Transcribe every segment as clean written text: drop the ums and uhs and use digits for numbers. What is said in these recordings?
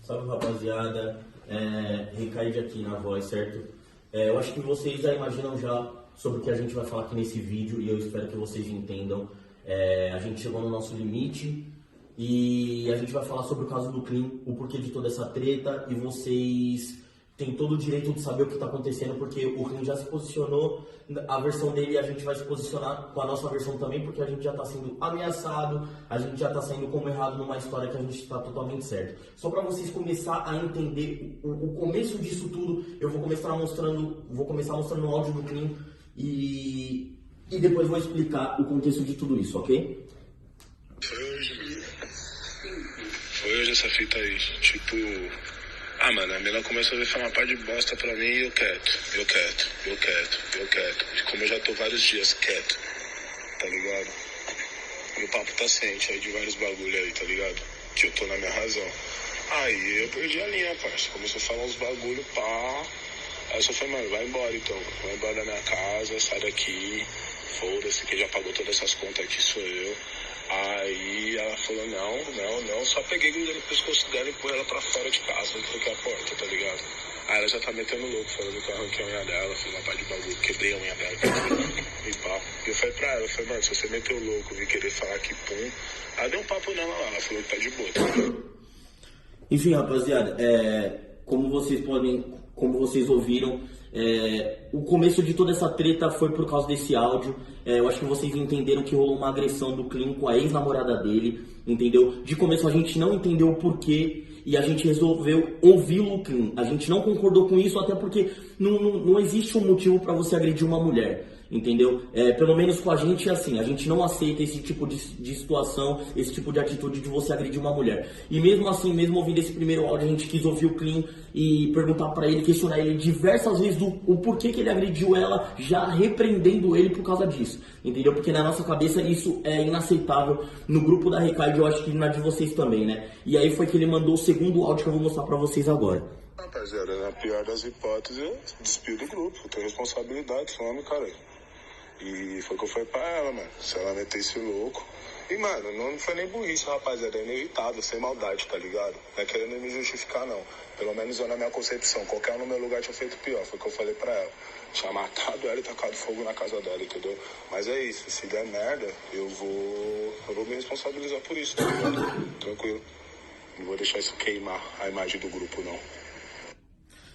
Salve, rapaziada. Ricaide aqui na voz, certo? Eu acho que vocês já imaginam já sobre o que a gente vai falar aqui nesse vídeo e eu espero que vocês entendam. A gente chegou no nosso limite e a gente vai falar sobre o caso do Clean, o porquê de toda essa treta, e vocês têm todo o direito de saber o que está acontecendo, porque o Clean já se posicionou, a versão dele, a gente vai se posicionar com a nossa versão também, porque a gente já está sendo ameaçado, a gente já está saindo como errado numa história que a gente está totalmente certo. Só para vocês começar a entender o começo disso tudo, eu vou começar mostrando o áudio do Clean e depois vou explicar o contexto de tudo isso, ok? Foi hoje essa fita aí, tipo... mano, a mina começou a falar uma par de bosta pra mim e eu quieto. Como eu já tô vários dias quieto, tá ligado? E o papo tá ciente aí de vários bagulho aí, tá ligado? Que eu tô na minha razão. Aí eu perdi a linha, parça. Começou a falar uns bagulho, pá. Aí eu só falei, mano, vai embora então. Vai embora da minha casa, sai daqui. Foda-se, quem já pagou todas essas contas aqui sou eu. Aí ela falou, não, só peguei grudando no pescoço dela e pôr ela pra fora de casa, não troquei a porta, tá ligado? Aí ela já tá metendo louco, falando que eu arranquei a unha dela, fiz uma parte de bagulho, quebrei a unha dela, e pá. E eu falei pra ela, mano, se você meteu louco, vim querer falar que pum. Aí deu um papo nela lá, ela falou que tá de boa, tá ligado? Enfim, rapaziada, como vocês ouviram, o começo de toda essa treta foi por causa desse áudio. Eu acho que vocês entenderam que rolou uma agressão do Clean com a ex-namorada dele, entendeu? De começo a gente não entendeu o porquê e a gente resolveu ouvir o Clean. A gente não concordou com isso, até porque não existe um motivo para você agredir uma mulher, entendeu? Pelo menos com a gente é assim, a gente não aceita esse tipo de situação, esse tipo de atitude de você agredir uma mulher. E mesmo assim, mesmo ouvindo esse primeiro áudio, a gente quis ouvir o Clean e perguntar pra ele, questionar ele diversas vezes o porquê que ele agrediu ela, já repreendendo ele por causa disso, entendeu? Porque na nossa cabeça isso é inaceitável. No grupo da Ricaide, eu acho que na de vocês também, né? E aí foi que ele mandou o segundo áudio que eu vou mostrar pra vocês agora. Rapaziada, na pior das hipóteses, eu despido do grupo, eu tenho responsabilidade, some, cara. E foi o que eu falei pra ela, mano, se ela metesse louco. E, mano, não foi nem burrice, rapaziada, é inevitável, sem maldade, tá ligado? Não é querendo me justificar, não. Pelo menos eu, na minha concepção, qualquer um no meu lugar tinha feito pior, foi o que eu falei pra ela. Tinha matado ela e tacado fogo na casa dela, entendeu? Mas é isso, se der merda, eu vou me responsabilizar por isso, tá ligado? Tranquilo. Não vou deixar isso queimar a imagem do grupo, não.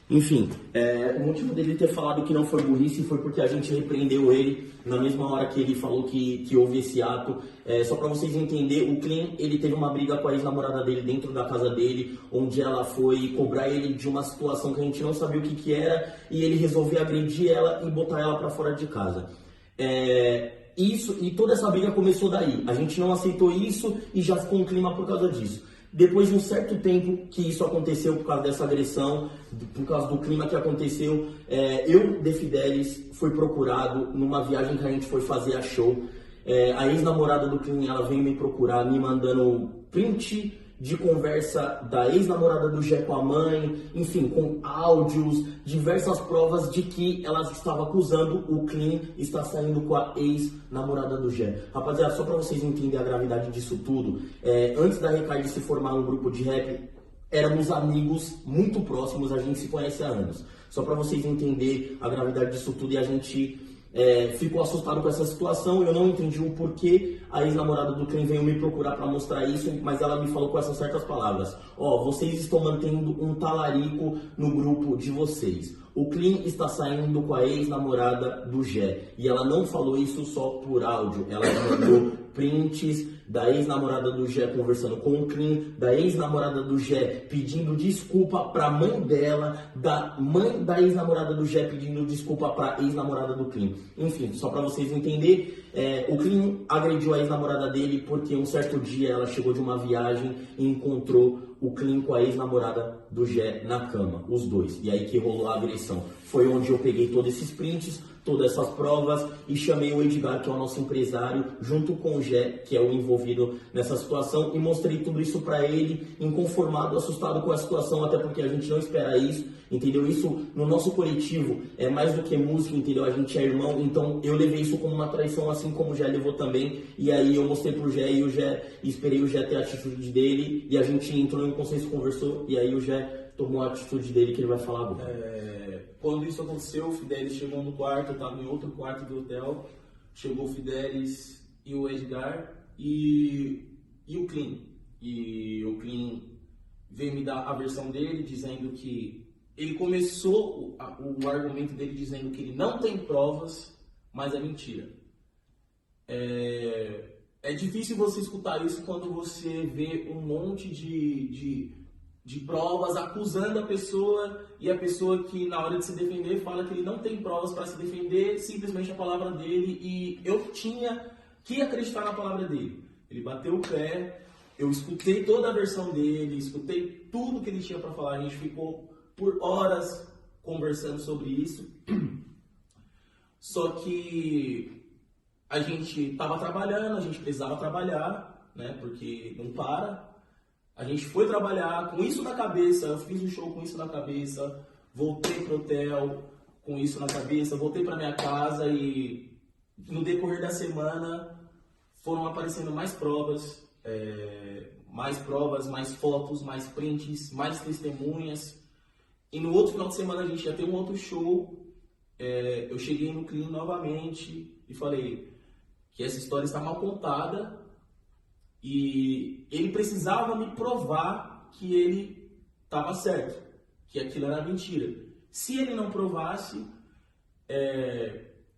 Enfim, o motivo dele ter falado que não foi burrice foi porque a gente repreendeu ele na mesma hora que ele falou que houve esse ato. Só para vocês entenderem, o Clean, ele teve uma briga com a ex-namorada dele dentro da casa dele, onde ela foi cobrar ele de uma situação que a gente não sabia o que era, e ele resolveu agredir ela e botar ela para fora de casa. E toda essa briga começou daí. A gente não aceitou isso e já ficou um clima por causa disso. Depois de um certo tempo que isso aconteceu por causa dessa agressão, por causa do clima que aconteceu, eu, De Fidelis, fui procurado numa viagem que a gente foi fazer a show. A ex-namorada do Clean, ela veio me procurar, me mandando print de conversa da ex-namorada do Gé com a mãe, enfim, com áudios, diversas provas de que ela estava acusando o Clean estar saindo com a ex-namorada do Gé. Rapaziada, só para vocês entenderem a gravidade disso tudo, antes da Ricaide se formar um grupo de rap, éramos amigos muito próximos, a gente se conhece há anos. Só para vocês entenderem a gravidade disso tudo, e a gente ficou assustado com essa situação. Eu não entendi o porquê a ex-namorada do Clean veio me procurar para mostrar isso, mas ela me falou com essas certas palavras: vocês estão mantendo um talarico no grupo de vocês. O Clean está saindo com a ex-namorada do Gé. E ela não falou isso só por áudio, ela mandou prints da ex-namorada do Gé conversando com o Clean, da ex-namorada do Gé pedindo desculpa pra mãe dela, da mãe da ex-namorada do Gé pedindo desculpa pra ex-namorada do Clean. Enfim, só pra vocês entenderem, o Clean agrediu a ex-namorada dele porque um certo dia ela chegou de uma viagem e encontrou o Clean com a ex-namorada do Gé na cama, os dois. E aí que rolou a agressão. Foi onde eu peguei todos esses prints, todas essas provas e chamei o Edgar, que é o nosso empresário, junto com o Gé, que é o envolvido nessa situação, e mostrei tudo isso pra ele, inconformado, assustado com a situação, até porque a gente não espera isso, entendeu? Isso no nosso coletivo é mais do que música, entendeu? A gente é irmão, então eu levei isso como uma traição, assim como o Gé levou também, e aí eu mostrei pro Gé e esperei o Gé ter a atitude dele, e a gente entrou em no consenso, conversou, e aí o Jé tomou a atitude dele que ele vai falar agora. Quando isso aconteceu, o Fidelis chegou no quarto, eu estava em outro quarto do hotel, chegou o Fidelis e o Edgar e o Clean. E o Clean veio me dar a versão dele, dizendo que ele começou o argumento dele dizendo que ele não tem provas, mas é mentira. É difícil você escutar isso quando você vê um monte de provas acusando a pessoa e a pessoa que na hora de se defender fala que ele não tem provas para se defender, simplesmente a palavra dele, e eu tinha que acreditar na palavra dele. Ele bateu o pé, eu escutei toda a versão dele, escutei tudo que ele tinha para falar, a gente ficou por horas conversando sobre isso. Só que a gente estava trabalhando, a gente precisava trabalhar, né? Porque não para. A gente foi trabalhar com isso na cabeça, eu fiz um show com isso na cabeça, voltei pro hotel com isso na cabeça, voltei para minha casa e no decorrer da semana foram aparecendo mais provas, mais fotos, mais prints, mais testemunhas. E no outro final de semana a gente ia ter um outro show. Eu cheguei no Clean novamente e falei que essa história está mal contada e ele precisava me provar que ele estava certo, que aquilo era mentira. Se ele não provasse,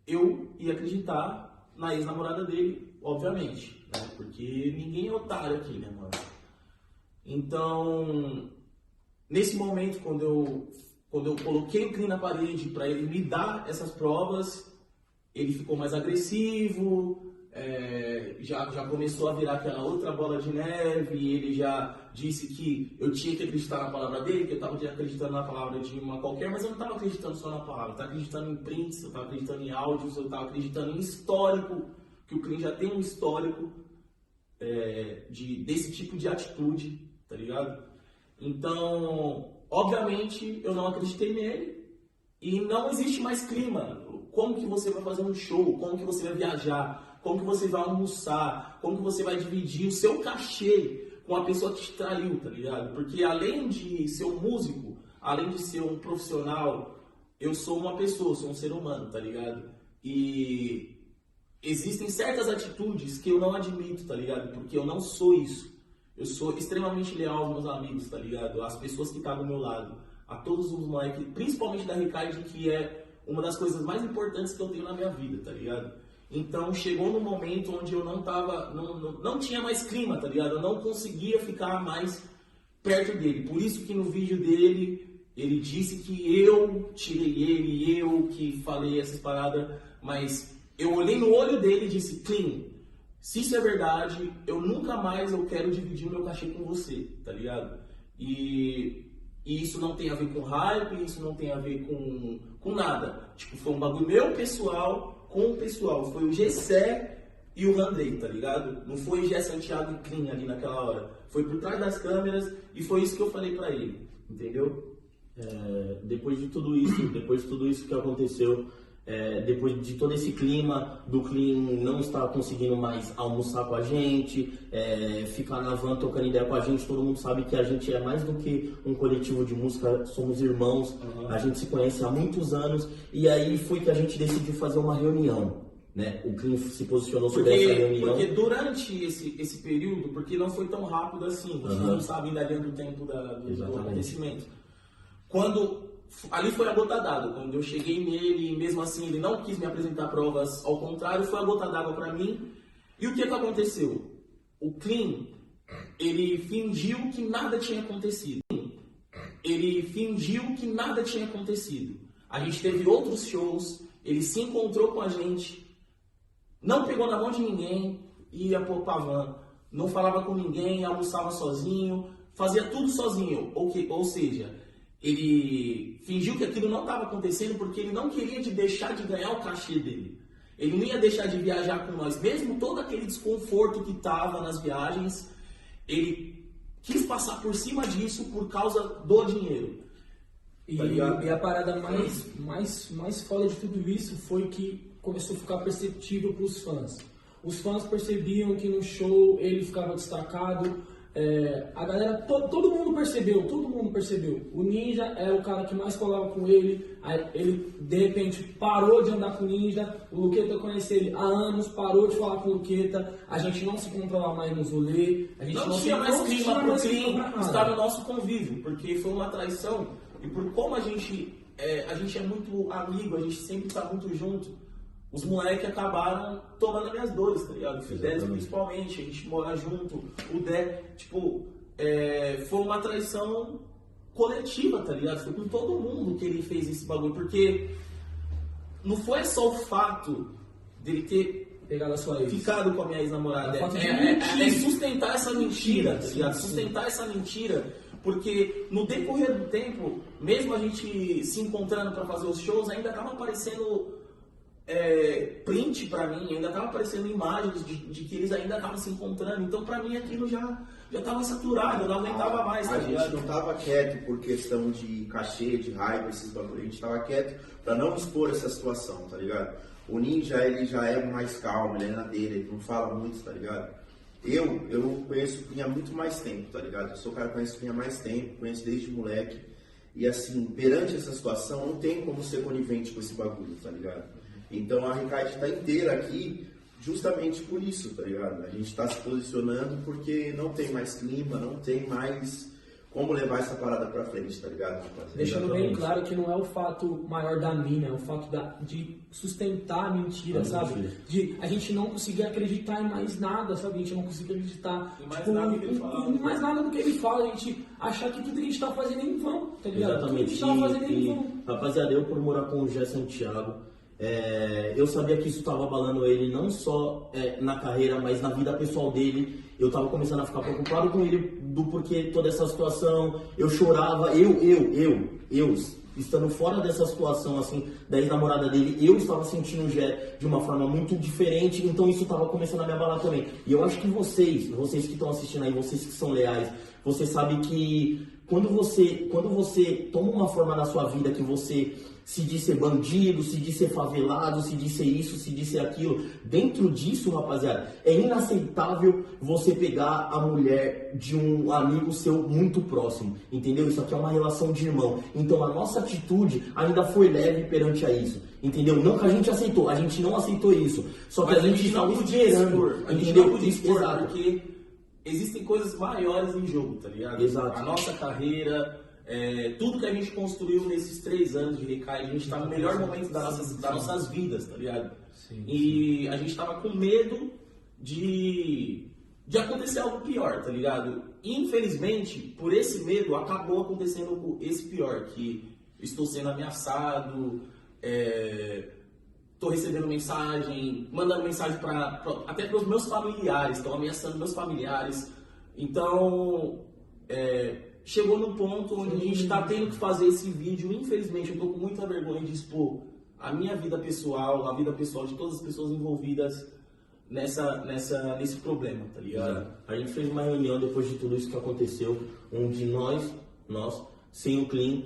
eu ia acreditar na ex-namorada dele, obviamente, né? Porque ninguém é otário aqui, né, mano? Então, nesse momento, quando eu coloquei o Clean na parede para ele me dar essas provas, ele ficou mais agressivo, já começou a virar aquela outra bola de neve, e ele já disse que eu tinha que acreditar na palavra dele, que eu estava acreditando na palavra de uma qualquer, mas eu não estava acreditando só na palavra, eu estava acreditando em prints, eu estava acreditando em áudios, eu estava acreditando em histórico, que o Clean já tem um histórico desse tipo de atitude, tá ligado? Então, obviamente, eu não acreditei nele e não existe mais clima. Como que você vai fazer um show? Como que você vai viajar? Como que você vai almoçar? Como que você vai dividir o seu cachê com a pessoa que te traiu, tá ligado? Porque além de ser um músico, além de ser um profissional, eu sou uma pessoa, sou um ser humano, tá ligado? E existem certas atitudes que eu não admito, tá ligado? Porque eu não sou isso. Eu sou extremamente leal aos meus amigos, tá ligado? Às pessoas que estão do meu lado. A todos os moleques, principalmente da Ricardo, que é uma das coisas mais importantes que eu tenho na minha vida, tá ligado? Então chegou no momento onde eu não tinha mais clima, tá ligado? Eu não conseguia ficar mais perto dele. Por isso que no vídeo dele, ele disse que eu tirei ele, eu que falei essas paradas, mas eu olhei no olho dele e disse, Clean, se isso é verdade, eu nunca mais quero dividir o meu cachê com você, tá ligado? E isso não tem a ver com hype, isso não tem a ver com nada. Tipo, foi um bagulho meu pessoal com o pessoal. Foi o Gessé e o Randrei, tá ligado? Não foi Gé Santiago e Clean ali naquela hora. Foi por trás das câmeras e foi isso que eu falei pra ele, entendeu? Depois de tudo isso que aconteceu, depois de todo esse clima do Clean não estar conseguindo mais almoçar com a gente, ficar na van tocando ideia com a gente, todo mundo sabe que a gente é mais do que um coletivo de música, somos irmãos, a gente se conhece há muitos anos, e aí foi que a gente decidiu fazer uma reunião, né? O Clean se posicionou sobre essa reunião. Porque durante esse período, porque não foi tão rápido assim, você não sabe ainda dentro do tempo do acontecimento. Ali foi a gota d'água, quando eu cheguei nele e mesmo assim ele não quis me apresentar provas, ao contrário, foi a gota d'água pra mim. E o que aconteceu? O Clean, ele fingiu que nada tinha acontecido. A gente teve outros shows, ele se encontrou com a gente, não pegou na mão de ninguém, ia pra van, não falava com ninguém, almoçava sozinho, fazia tudo sozinho, ou seja, ele fingiu que aquilo não estava acontecendo porque ele não queria deixar de ganhar o cachê dele. Ele não ia deixar de viajar com nós. Mesmo todo aquele desconforto que estava nas viagens, ele quis passar por cima disso por causa do dinheiro. E a parada mais foda de tudo isso foi que começou a ficar perceptível para os fãs. Os fãs percebiam que no show ele ficava destacado, a galera, todo mundo percebeu. O Ninja era o cara que mais colava com ele. Aí ele, de repente, parou de andar com o Ninja. O Luqueta conhece ele há anos, parou de falar com o Luqueta. A gente não se controla mais nos rolê. A gente Não tinha mais clima pro Clean nada. estar no nosso convívio, porque foi uma traição. E por como a gente é muito amigo, a gente sempre tá muito junto, os moleques acabaram tomando as minhas dores, tá ligado? O Fidelis principalmente, a gente mora junto, o Dé, tipo, foi uma traição coletiva, tá ligado? Foi com todo mundo que ele fez esse bagulho, porque não foi só o fato dele ter Pegado a sua ex. ficado com a minha ex-namorada, É sustentar essa mentira, tá ligado? Sustentar essa mentira, porque no decorrer do tempo, mesmo a gente se encontrando pra fazer os shows, ainda tava aparecendo print pra mim, ainda tava aparecendo imagens de que eles ainda estavam se encontrando, então pra mim aquilo já tava saturado, eu não aguentava mais, tá A ligado? gente não tava quieto por questão de cachê, de raiva, esses bagulho. A gente tava quieto pra não expor essa situação, tá ligado? O Ninja, ele já é mais calmo, ele é na dele, ele não fala muito, tá ligado? Eu conheço o Clean há muito mais tempo, tá ligado? Eu sou o cara que conhece o Clean há mais tempo, conheço desde moleque. E assim, perante essa situação, não tem como ser conivente com esse bagulho, tá ligado? Então a Ricaide tá inteira aqui justamente por isso, tá ligado? A gente tá se posicionando porque não tem mais clima, não tem mais como levar essa parada pra frente, tá ligado, rapaziada? Deixando bem claro que não é o fato maior da mina, é o fato de sustentar a mentira, sabe? De a gente não conseguir acreditar em mais nada, sabe? A gente não conseguir acreditar Em mais nada do que ele fala. em mais nada do que ele fala, a gente achar que tudo que a gente tá fazendo é em vão, tá ligado? Tudo que a Exatamente. gente tá fazendo é em vão. Rapaziada, eu por morar com o Gé Santiago, eu sabia que isso estava abalando ele não só na carreira, mas na vida pessoal dele. Eu estava começando a ficar preocupado com ele do porquê toda essa situação. Eu chorava, eu estando fora dessa situação assim da ex-namorada dele, eu estava sentindo o Gé de uma forma muito diferente, então isso estava começando a me abalar também. E eu acho que vocês que estão assistindo aí, vocês que são leais, você sabe que quando você toma uma forma na sua vida que você se diz ser bandido, se diz ser favelado, se diz ser isso, se diz ser aquilo, dentro disso, rapaziada, é inaceitável você pegar a mulher de um amigo seu muito próximo, entendeu? Isso aqui é uma relação de irmão. Então a nossa atitude ainda foi leve perante a isso, entendeu? Não que a gente aceitou, a gente não aceitou isso, só que Mas a gente estava esperando, entendeu? Exato. Porque existem coisas maiores em jogo, tá ligado? Exato. A nossa carreira, tudo que a gente construiu nesses 3 anos de Ricaide, a gente tá no melhor momento das nossas vidas, tá ligado? Sim, E a gente tava com medo de acontecer algo pior, tá ligado? E, infelizmente, por esse medo, acabou acontecendo esse pior, que estou sendo ameaçado, tô recebendo mensagem, mandando mensagem até para os meus familiares, estão ameaçando meus familiares. Então, chegou num ponto onde a gente está tendo que fazer esse vídeo. Infelizmente, eu tô com muita vergonha de expor a minha vida pessoal, a vida pessoal de todas as pessoas envolvidas nesse problema, tá ligado? A gente fez uma reunião depois de tudo isso que aconteceu, onde nós, sem o Clean,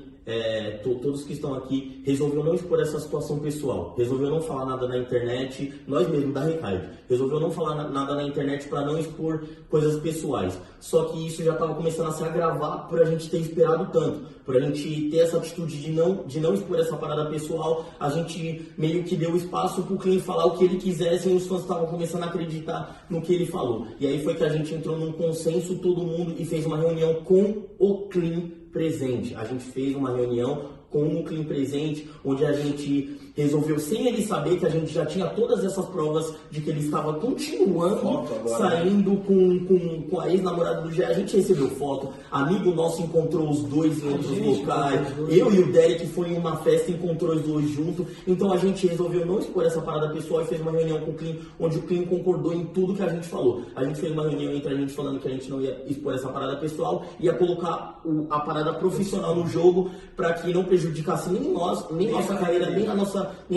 todos que estão aqui, resolveu não expor essa situação pessoal, resolveu não falar nada na internet, nós mesmos da Ricaide, resolveu não falar nada na internet para não expor coisas pessoais. Só que isso já estava começando a se agravar por a gente ter esperado tanto, por a gente ter essa atitude de não expor essa parada pessoal. A gente meio que deu espaço pro Clean falar o que ele quisesse e os fãs estavam começando a acreditar no que ele falou. E aí foi que a gente entrou num consenso, todo mundo, e fez uma reunião com o Clean presente. A gente fez uma reunião com o Clean presente, onde a gente resolveu, sem ele saber, que a gente já tinha todas essas provas de que ele estava continuando saindo com a ex-namorada do Gé. A gente recebeu foto, amigo nosso encontrou os dois em outros locais, eu e o Derek foi em uma festa e encontrou os dois juntos. Então a gente resolveu não expor essa parada pessoal e fez uma reunião com o Clean, onde o Clean concordou em tudo que a gente falou. A gente fez uma reunião entre a gente falando que a gente não ia expor essa parada pessoal, ia colocar a parada profissional no jogo, para que não prejudicasse nem nós, nem nossa carreira, nem a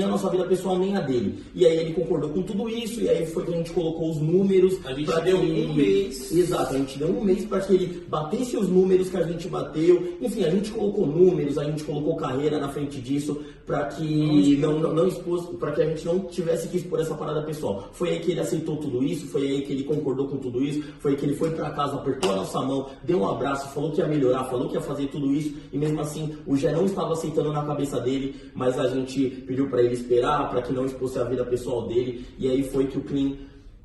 nossa vida pessoal, nem a dele. E aí ele concordou com tudo isso, e aí foi que a gente colocou os números. A gente deu um mês. Exato, a gente deu um mês para que ele batesse os números que a gente bateu. Enfim, a gente colocou números, a gente colocou carreira na frente disso, para que não expôs, para que a gente não tivesse que expor essa parada pessoal. Foi aí que ele aceitou tudo isso, foi aí que ele concordou com tudo isso, foi aí que ele foi para casa, apertou a nossa mão, deu um abraço, falou que ia melhorar, falou que ia fazer tudo isso, e mesmo assim o Gé não estava aceitando na cabeça dele, mas a gente pediu para ele esperar, para que não expôsse a vida pessoal dele, e aí foi que o Clean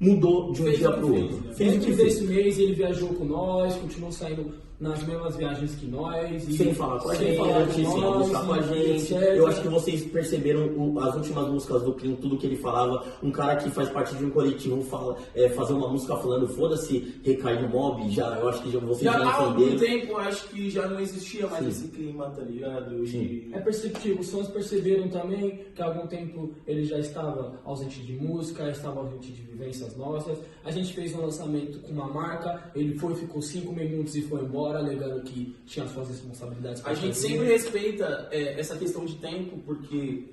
mudou de um dia para o outro. Fez o que desse mês, ele viajou com nós, continuou saindo nas mesmas viagens que nós. Sem falar com a gente, sem buscar com a gente. Eu acho que vocês perceberam as últimas músicas do Clean, tudo que ele falava. Um cara que faz parte de um coletivo fazer uma música falando foda-se, recai no mob, eu acho que vocês já há algum entenderam. tempo, acho que já não existia mais esse clima, tá ligado? Sim. É perceptível, os fãs perceberam também que há algum tempo ele já estava ausente de música, estava ausente de vivências nossas. A gente fez um lançamento com uma marca, ele ficou 5 minutos e foi embora, alegando que tinha suas responsabilidades. A gente sempre respeita essa questão de tempo, porque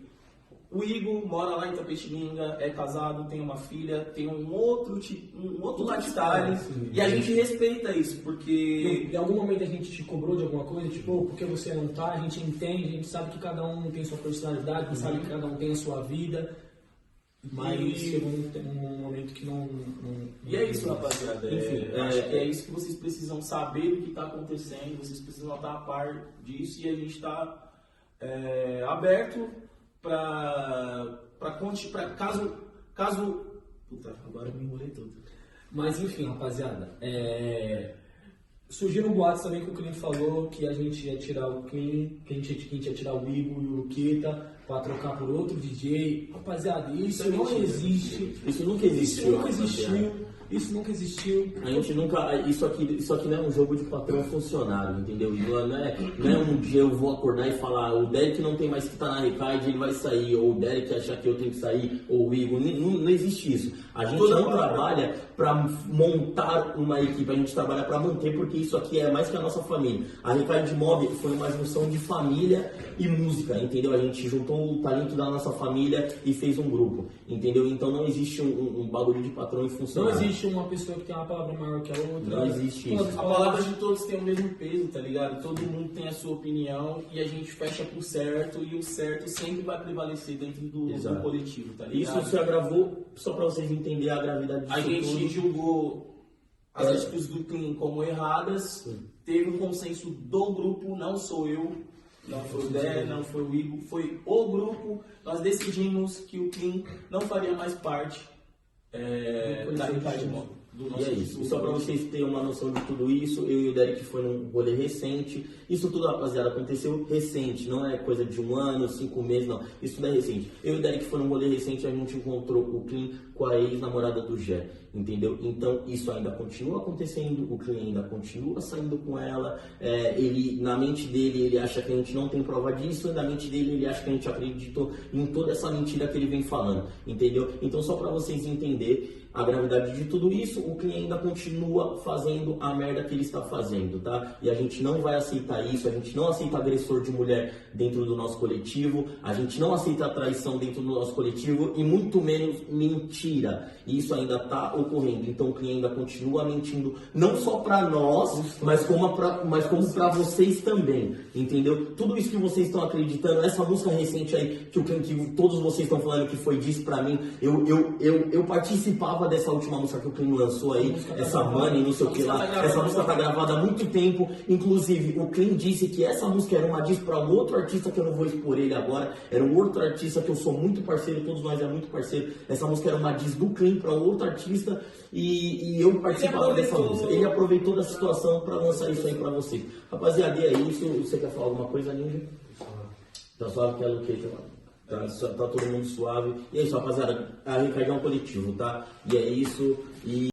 o Igor mora lá em Tapetininga, é casado, tem uma filha, tem um outro lifestyle, e a gente respeita isso, porque... Em algum momento a gente te cobrou de alguma coisa, tipo, por que você não tá? A gente entende, a gente sabe que cada um tem sua personalidade, a gente sabe que cada um tem a sua vida, mas chegou um momento que não e é isso, rapaziada. Enfim, acho que é isso que vocês precisam saber do que está acontecendo, vocês precisam estar a par disso, e a gente está aberto para caso... Puta, agora eu me enrolei todo. Mas enfim, rapaziada, surgiram boatos também que o Clean falou que a gente ia tirar o Clean, que a gente ia tirar o Igor e o Luqueta para trocar por outro DJ. Rapaziada, isso não existe. Isso nunca existiu. Isso nunca existiu. A gente nunca. Isso aqui não é um jogo de patrão funcionário, entendeu? Não é um dia eu vou acordar e falar, o Derek não tem mais que estar na Recaide, ele vai sair, ou o Derek achar que eu tenho que sair, ou o Igor. Não existe isso. A gente não trabalha para montar uma equipe, a gente trabalha para manter, porque isso aqui é mais que a nossa família. A Recaide Mob foi uma junção de família e música, entendeu? A gente juntou o talento da nossa família e fez um grupo, entendeu? Então não existe um bagulho de patrão e funcionário. Não existe uma pessoa que tem uma palavra maior que a outra. Não existe isso. A palavra de todos tem o mesmo peso, tá ligado? Todo mundo tem a sua opinião e a gente fecha pro certo, e o certo sempre vai prevalecer dentro do coletivo, tá ligado? Isso se agravou, só pra vocês entenderem a gravidade disso. A gente julgou as atitudes do Clean como erradas, teve um consenso do grupo, não sou eu, não foi o Dé, não foi o Igor, foi o grupo. Nós decidimos que o Clean não faria mais parte da Recaide Mob. E é isso. E só para vocês terem uma noção de tudo isso, eu e o Derek foi num rolê recente. Isso tudo, rapaziada, aconteceu recente, não é coisa de 1 ano, 5 meses, não. Isso tudo é recente. Eu e o Derek foi num rolê recente, a gente encontrou o Clean com a ex-namorada do Gé, entendeu? Então isso ainda continua acontecendo, o Clean ainda continua saindo com ela. Ele, na mente dele, ele acha que a gente não tem prova disso, e na mente dele ele acha que a gente acreditou em toda essa mentira que ele vem falando, entendeu? Então só para vocês entenderem a gravidade de tudo isso, o Clean ainda continua fazendo a merda que ele está fazendo, tá? E a gente não vai aceitar isso, a gente não aceita agressor de mulher dentro do nosso coletivo, a gente não aceita traição dentro do nosso coletivo, e muito menos mentira. E isso ainda está ocorrendo. Então o Clean ainda continua mentindo, não só para nós, mas como para vocês também, entendeu? Tudo isso que vocês estão acreditando, essa música recente aí, que todos vocês estão falando que foi disso para mim, eu participava dessa última música que o Clean lançou aí, essa Money, não sei o que lá. Essa música tá gravada há muito tempo. Inclusive, o Clean disse que essa música era uma diss para um outro artista, que eu não vou expor ele agora. Era um outro artista que eu sou muito parceiro, todos nós é muito parceiro. Essa música era uma diss do Clean para um outro artista, e eu participava dessa música. Ele aproveitou da situação para lançar isso aí para vocês. Rapaziada, e é isso. Você quer falar alguma coisa, Ninja? Tá suave que é Luqueta, mano. Tá todo mundo suave. E é isso, rapaziada. A Recaide é um coletivo, tá? E é isso.